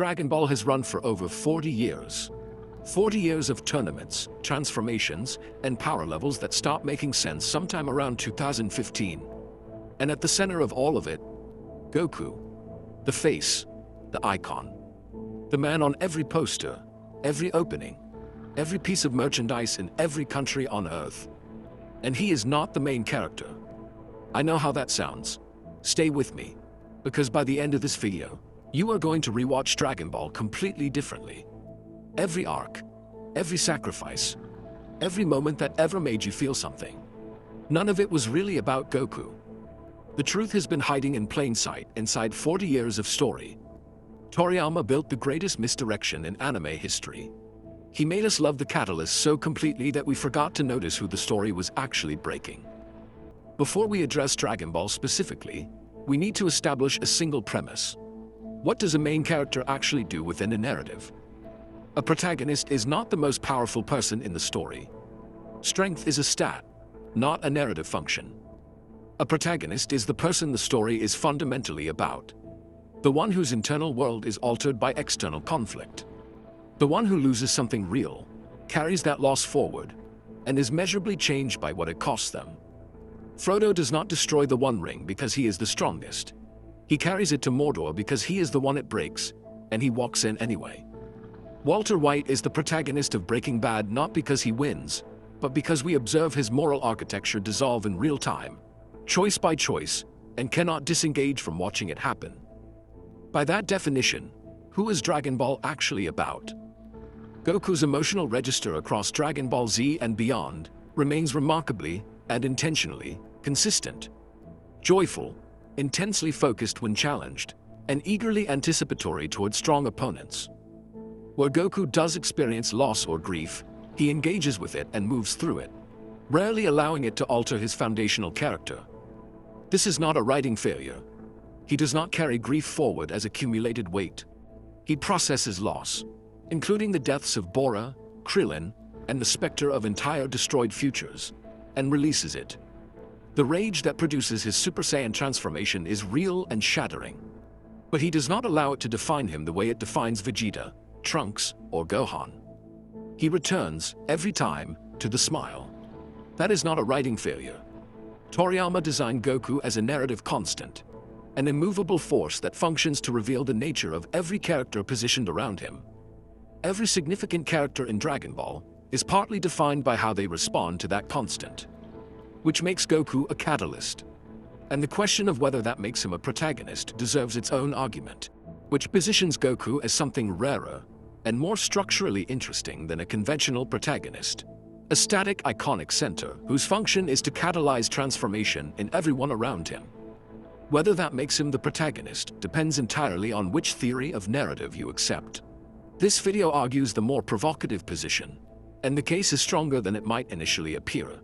Dragon Ball has run for over 40 years. 40 years of tournaments, transformations, and power levels that stopped making sense sometime around 2015. And at the center of all of it, Goku. The face, the icon. The man on every poster, every opening, every piece of merchandise in every country on Earth. And he is not the main character. I know how that sounds. Stay with me, because by the end of this video, you are going to rewatch Dragon Ball completely differently. Every arc, every sacrifice, every moment that ever made you feel something. None of it was really about Goku. The truth has been hiding in plain sight inside 40 years of story. Toriyama built the greatest misdirection in anime history. He made us love the catalyst so completely that we forgot to notice who the story was actually breaking. Before we address Dragon Ball specifically, we need to establish a single premise. What does a main character actually do within a narrative? A protagonist is not the most powerful person in the story. Strength is a stat, not a narrative function. A protagonist is the person the story is fundamentally about. The one whose internal world is altered by external conflict. The one who loses something real, carries that loss forward, and is measurably changed by what it costs them. Frodo does not destroy the One Ring because he is the strongest. He carries it to Mordor because he is the one it breaks, and he walks in anyway. Walter White is the protagonist of Breaking Bad not because he wins, but because we observe his moral architecture dissolve in real time, choice by choice, and cannot disengage from watching it happen. By that definition, who is Dragon Ball actually about? Goku's emotional register across Dragon Ball Z and beyond remains remarkably and intentionally consistent. Joyful, intensely focused when challenged, and eagerly anticipatory toward strong opponents. Where Goku does experience loss or grief, he engages with it and moves through it, rarely allowing it to alter his foundational character. This is not a writing failure. He does not carry grief forward as accumulated weight. He processes loss, including the deaths of Bora, Krillin, and the specter of entire destroyed futures, and releases it. The rage that produces his Super Saiyan transformation is real and shattering. But he does not allow it to define him the way it defines Vegeta, Trunks, or Gohan. He returns, every time, to the smile. That is not a writing failure. Toriyama designed Goku as a narrative constant, an immovable force that functions to reveal the nature of every character positioned around him. Every significant character in Dragon Ball is partly defined by how they respond to that constant, which makes Goku a catalyst. And the question of whether that makes him a protagonist deserves its own argument, which positions Goku as something rarer and more structurally interesting than a conventional protagonist. A static, iconic center whose function is to catalyze transformation in everyone around him. Whether that makes him the protagonist depends entirely on which theory of narrative you accept. This video argues the more provocative position, and the case is stronger than it might initially appear.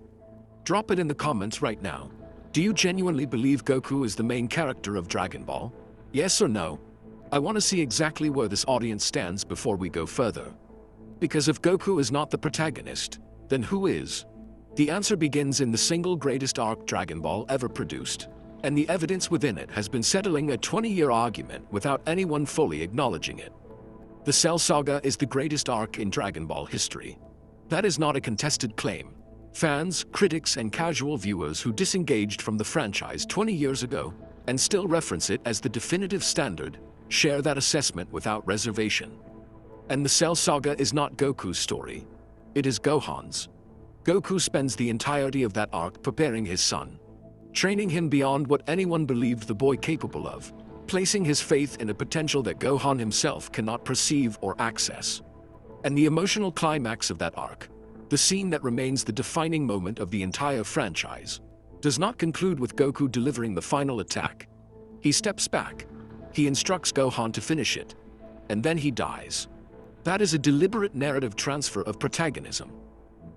Drop it in the comments right now. Do you genuinely believe Goku is the main character of Dragon Ball? Yes or no? I want to see exactly where this audience stands before we go further. Because if Goku is not the protagonist, then who is? The answer begins in the single greatest arc Dragon Ball ever produced, and the evidence within it has been settling a 20-year argument without anyone fully acknowledging it. The Cell Saga is the greatest arc in Dragon Ball history. That is not a contested claim. Fans, critics, and casual viewers who disengaged from the franchise 20 years ago and still reference it as the definitive standard share that assessment without reservation. And the Cell Saga is not Goku's story. It is Gohan's. Goku spends the entirety of that arc preparing his son, training him beyond what anyone believed the boy capable of, placing his faith in a potential that Gohan himself cannot perceive or access. And the emotional climax of that arc, the scene that remains the defining moment of the entire franchise, does not conclude with Goku delivering the final attack. He steps back. He instructs Gohan to finish it, and then he dies. That is a deliberate narrative transfer of protagonism.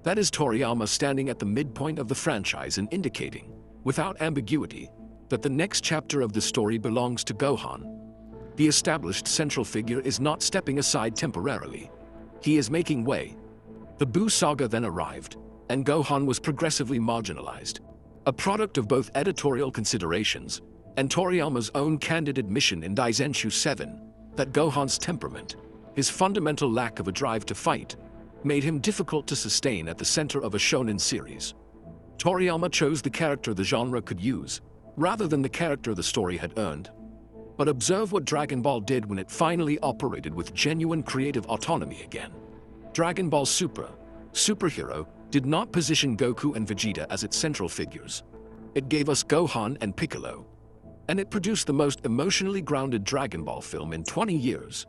That is Toriyama standing at the midpoint of the franchise and indicating, without ambiguity, that the next chapter of the story belongs to Gohan. The established central figure is not stepping aside temporarily. He is making way. The Buu saga then arrived, and Gohan was progressively marginalized, a product of both editorial considerations and Toriyama's own candid admission in Daizenshu 7, that Gohan's temperament, his fundamental lack of a drive to fight, made him difficult to sustain at the center of a shonen series. Toriyama chose the character the genre could use, rather than the character the story had earned. But observe what Dragon Ball did when it finally operated with genuine creative autonomy again. Dragon Ball Superhero, did not position Goku and Vegeta as its central figures. It gave us Gohan and Piccolo. And it produced the most emotionally grounded Dragon Ball film in 20 years.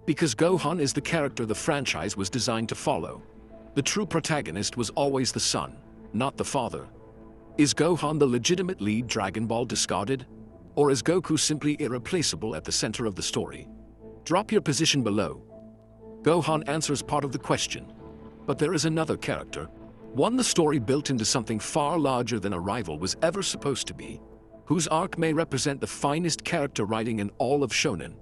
Because Gohan is the character the franchise was designed to follow. The true protagonist was always the son, not the father. Is Gohan the legitimate lead Dragon Ball discarded? Or is Goku simply irreplaceable at the center of the story? Drop your position below. Gohan answers part of the question. But there is another character, one the story built into something far larger than a rival was ever supposed to be, whose arc may represent the finest character writing in all of Shonen.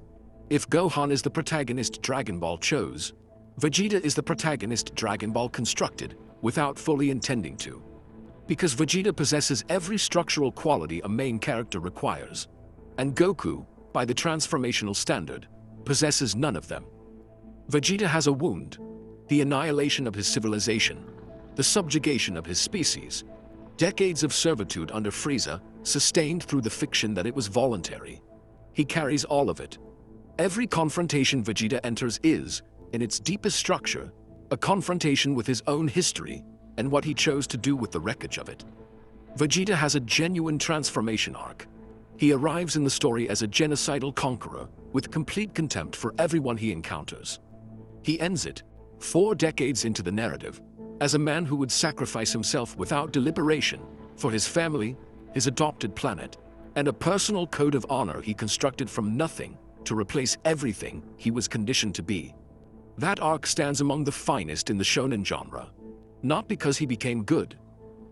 If Gohan is the protagonist Dragon Ball chose, Vegeta is the protagonist Dragon Ball constructed, without fully intending to. Because Vegeta possesses every structural quality a main character requires, and Goku, by the transformational standard, possesses none of them. Vegeta has a wound, the annihilation of his civilization, the subjugation of his species, decades of servitude under Frieza, sustained through the fiction that it was voluntary. He carries all of it. Every confrontation Vegeta enters is, in its deepest structure, a confrontation with his own history and what he chose to do with the wreckage of it. Vegeta has a genuine transformation arc. He arrives in the story as a genocidal conqueror with complete contempt for everyone he encounters. He ends it, 4 decades into the narrative, as a man who would sacrifice himself without deliberation for his family, his adopted planet, and a personal code of honor he constructed from nothing to replace everything he was conditioned to be. That arc stands among the finest in the shonen genre, not because he became good,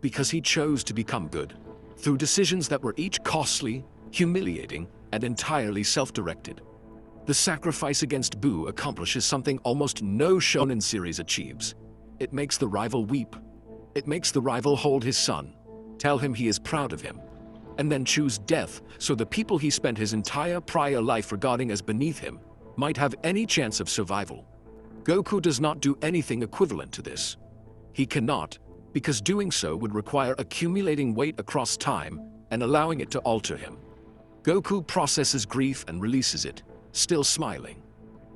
because he chose to become good, through decisions that were each costly, humiliating, and entirely self-directed. The sacrifice against Buu accomplishes something almost no shonen series achieves. It makes the rival weep. It makes the rival hold his son, tell him he is proud of him, and then choose death so the people he spent his entire prior life regarding as beneath him might have any chance of survival. Goku does not do anything equivalent to this. He cannot, because doing so would require accumulating weight across time and allowing it to alter him. Goku processes grief and releases it, still smiling.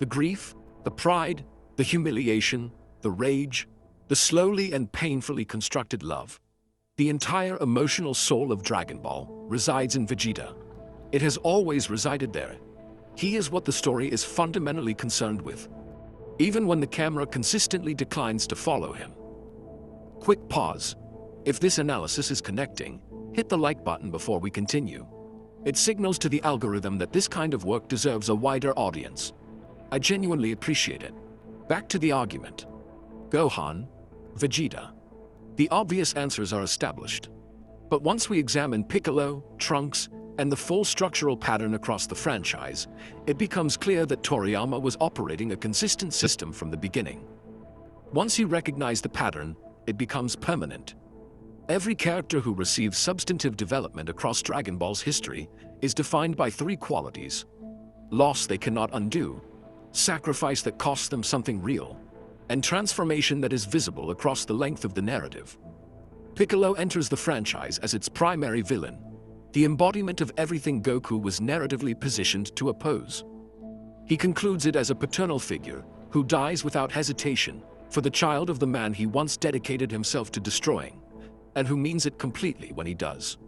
The grief, the pride, the humiliation, the rage, the slowly and painfully constructed love. The entire emotional soul of Dragon Ball resides in Vegeta. It has always resided there. He is what the story is fundamentally concerned with, even when the camera consistently declines to follow him. Quick pause. If this analysis is connecting, hit the like button before we continue. It signals to the algorithm that this kind of work deserves a wider audience. I genuinely appreciate it. Back to the argument. Gohan, Vegeta. The obvious answers are established. But once we examine Piccolo, Trunks, and the full structural pattern across the franchise, it becomes clear that Toriyama was operating a consistent system from the beginning. Once he recognized the pattern, it becomes permanent. Every character who receives substantive development across Dragon Ball's history is defined by 3 qualities: loss they cannot undo, sacrifice that costs them something real, and transformation that is visible across the length of the narrative. Piccolo enters the franchise as its primary villain, the embodiment of everything Goku was narratively positioned to oppose. He concludes it as a paternal figure who dies without hesitation for the child of the man he once dedicated himself to destroying, and who means it completely when he does.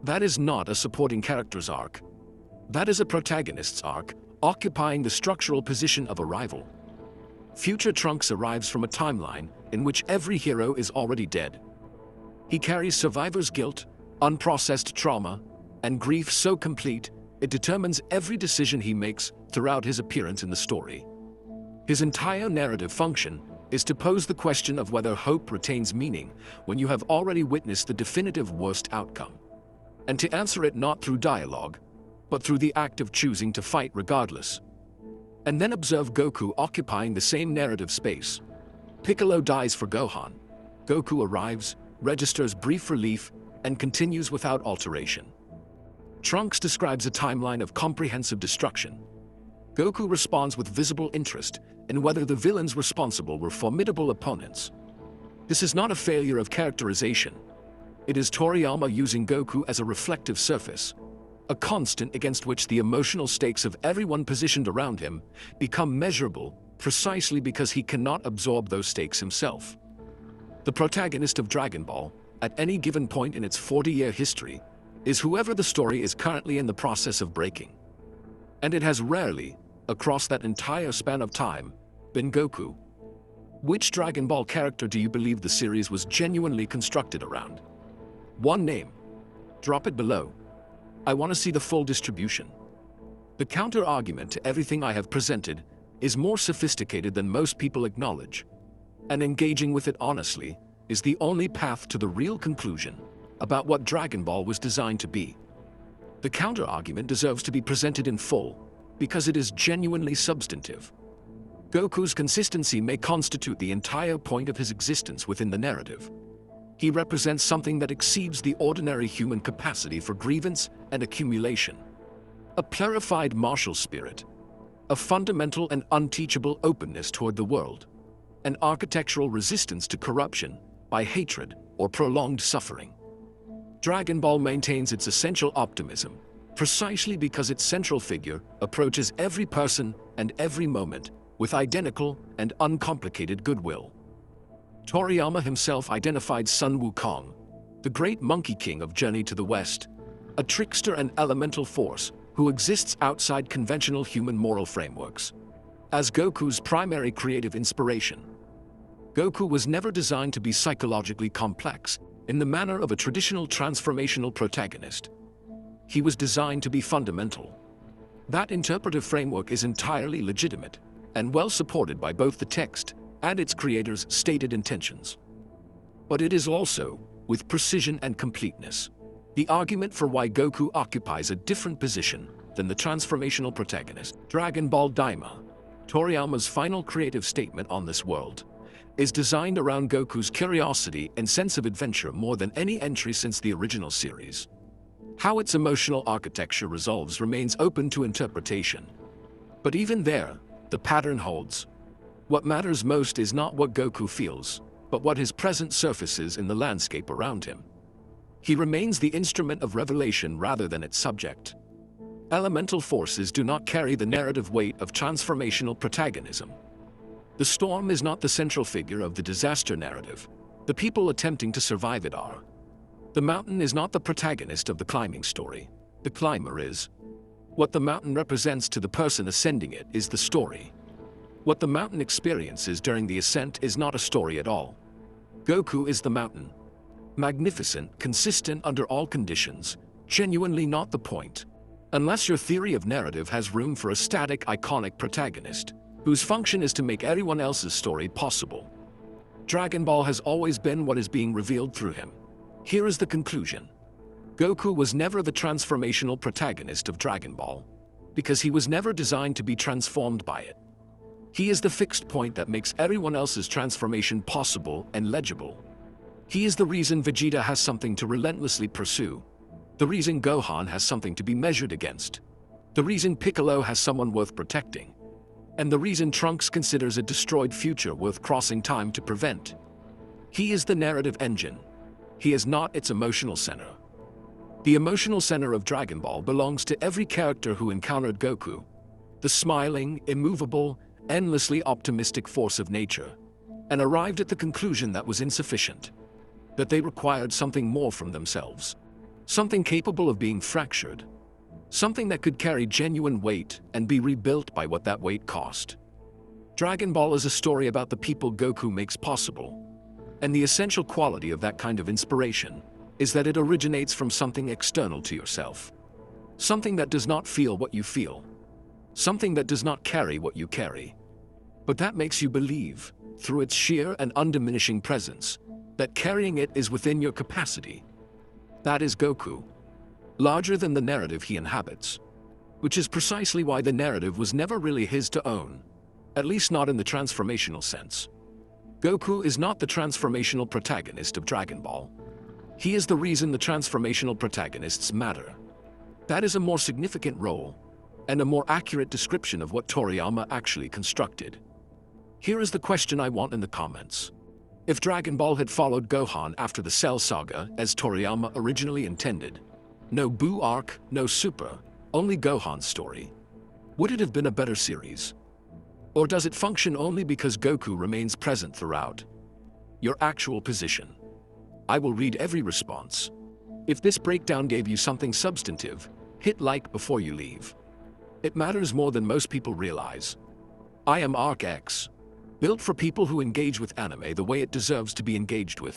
That is not a supporting character's arc. That is a protagonist's arc, occupying the structural position of a rival. Future Trunks arrives from a timeline in which every hero is already dead. He carries survivor's guilt, unprocessed trauma, and grief so complete it determines every decision he makes throughout his appearance in the story. His entire narrative function is to pose the question of whether hope retains meaning when you have already witnessed the definitive worst outcome, and to answer it not through dialogue, but through the act of choosing to fight regardless. And then observe Goku occupying the same narrative space. Piccolo dies for Gohan. Goku arrives, registers brief relief, and continues without alteration. Trunks describes a timeline of comprehensive destruction. Goku responds with visible interest in whether the villains responsible were formidable opponents. This is not a failure of characterization. It is Toriyama using Goku as a reflective surface, a constant against which the emotional stakes of everyone positioned around him become measurable precisely because he cannot absorb those stakes himself. The protagonist of Dragon Ball, at any given point in its 40-year history, is whoever the story is currently in the process of breaking. And it has rarely, across that entire span of time, been Goku. Which Dragon Ball character do you believe the series was genuinely constructed around? One name. Drop it below. I want to see the full distribution. The counter-argument to everything I have presented is more sophisticated than most people acknowledge, and engaging with it honestly is the only path to the real conclusion about what Dragon Ball was designed to be. The counter-argument deserves to be presented in full because it is genuinely substantive. Goku's consistency may constitute the entire point of his existence within the narrative. He represents something that exceeds the ordinary human capacity for grievance and accumulation. A clarified martial spirit, a fundamental and unteachable openness toward the world, an architectural resistance to corruption by hatred or prolonged suffering. Dragon Ball maintains its essential optimism precisely because its central figure approaches every person and every moment with identical and uncomplicated goodwill. Toriyama himself identified Sun Wukong, the great Monkey King of Journey to the West, a trickster and elemental force who exists outside conventional human moral frameworks, as Goku's primary creative inspiration. Goku was never designed to be psychologically complex in the manner of a traditional transformational protagonist. He was designed to be fundamental. That interpretive framework is entirely legitimate and well supported by both the text and its creator's stated intentions. But it is also, with precision and completeness, the argument for why Goku occupies a different position than the transformational protagonist. Dragon Ball Daima, Toriyama's final creative statement on this world, is designed around Goku's curiosity and sense of adventure more than any entry since the original series. How its emotional architecture resolves remains open to interpretation. But even there, the pattern holds. What matters most is not what Goku feels, but what his presence surfaces in the landscape around him. He remains the instrument of revelation rather than its subject. Elemental forces do not carry the narrative weight of transformational protagonism. The storm is not the central figure of the disaster narrative. The people attempting to survive it are. The mountain is not the protagonist of the climbing story. The climber is. What the mountain represents to the person ascending it is the story. What the mountain experiences during the ascent is not a story at all. Goku is the mountain. Magnificent, consistent under all conditions, genuinely not the point. Unless your theory of narrative has room for a static, iconic protagonist, whose function is to make everyone else's story possible. Dragon Ball has always been what is being revealed through him. Here is the conclusion. Goku was never the transformational protagonist of Dragon Ball, because he was never designed to be transformed by it. He is the fixed point that makes everyone else's transformation possible and legible. He is the reason Vegeta has something to relentlessly pursue, the reason Gohan has something to be measured against, the reason Piccolo has someone worth protecting, and the reason Trunks considers a destroyed future worth crossing time to prevent. He is the narrative engine. He is not its emotional center. The emotional center of Dragon Ball belongs to every character who encountered Goku, the smiling, immovable, endlessly optimistic force of nature, and arrived at the conclusion that was insufficient, that they required something more from themselves, something capable of being fractured, something that could carry genuine weight and be rebuilt by what that weight cost. Dragon Ball is a story about the people Goku makes possible, and the essential quality of that kind of inspiration is that it originates from something external to yourself, something that does not feel what you feel, something that does not carry what you carry, but that makes you believe, through its sheer and undiminishing presence, that carrying it is within your capacity. That is Goku, larger than the narrative he inhabits, which is precisely why the narrative was never really his to own, at least not in the transformational sense. Goku is not the transformational protagonist of Dragon Ball. He is the reason the transformational protagonists matter. That is a more significant role, and a more accurate description of what Toriyama actually constructed. Here is the question I want in the comments. If Dragon Ball had followed Gohan after the Cell Saga as Toriyama originally intended, no Buu arc, no Super, only Gohan's story, would it have been a better series? Or does it function only because Goku remains present throughout? Your actual position. I will read every response. If this breakdown gave you something substantive, hit like before you leave. It matters more than most people realize. I am ArcEx, built for people who engage with anime the way it deserves to be engaged with.